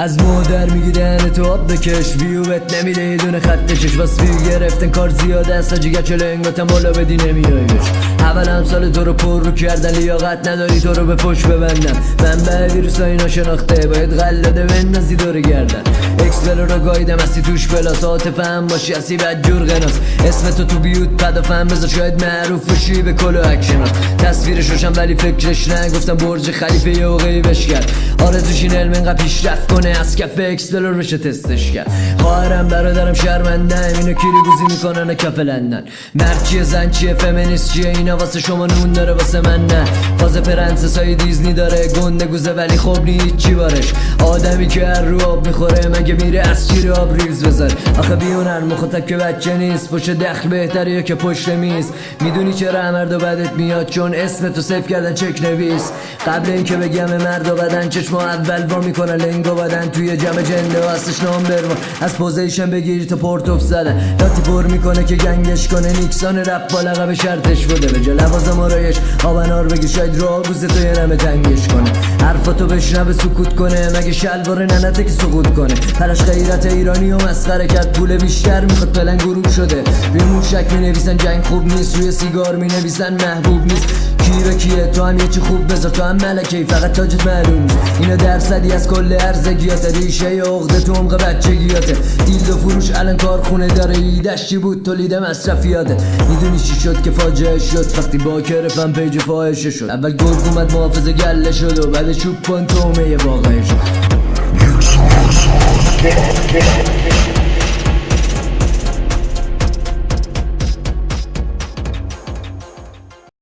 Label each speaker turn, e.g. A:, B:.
A: از مادر میگیرن تو آب بکش ویوت نمیده یه دونه خط کش واس ویو گرفتن کار زیاده است جیگه چلو انگاتم بالا بدی نمیایش اول هم سال تو رو پر رو کردن لیاقت نداری تو رو به فش ببندم من به ویروس های ناشناخته باید قلاده بندازی دور گردن اکسپلور رو گایدم هستی توش پلاس عاطفه‌ام باشی هستی بدجور قناس اسم تو بیوت پدافم بذار شاید معروف بشی به کل و اکشنات تصویرش روشم ولی فکرش نه گفتم برج خلیفه یه عقیبش کرد آرزوش این علم اینقدر پیشرفت کنه از کف اکسپلور بشه تستش کرد خواهرم برادرم شرمندم اینو کیری گوزی میکنن کف لندن مرد چیه زن چیه فمینیست چیه اینا واسه شما نون داره واسه من نه فاز پرنسسای دیزنی داره گنده گوزه ولی خب نیست چی بارش آدمی که هر رو آب میخوره مگه میره از شیر آب ریز بذار آخه بیونر مخاطب که بچه نیست پشت دخل بهتره یا که پشت میز میدونی چرا مرد و بدت میاد چون اسم تو سیف کردن چک نویس قبل اینکه بگم مرد و بدن چشما اول وا میکنن لنگو بدن توی جمع جنده و هستش نامبر از پوزیشن بگیری تو پورتوف زدن لاتی پر میکنه که گنگش کنه نیکسان رپ با لقب شرطش بوده به جا لوازم آرایش آبنار بگی شاید را گوزه تو یه نمه تنگش کنه حرفاتو بشنوه سکوت کنه مگه شلوار ننته که سقوط کنه پلش غیرت ایرانی و مسخره کرد پول بیشتر میخواد پلن گروه شده روی موشک مینویسن جنگ خوب نیست روی سیگار مینویسن محبوب نیست کی به کیه تو هم یه چی خوب بذار تو هم ملکی فقط تاجت معلوم اینا درصدی از کل ارزگیات ریشه عقده تو عمق بچگیاته دیلدو فروش الان کارخونه داره ایدش چی بود تولید مصرفیاته میدونی چی شد که فاجعه شد وقتی با کرفم پیج فاحشه شد اول گل اومد محافظه گله شد و بعد چوب کن تومه واقعه شد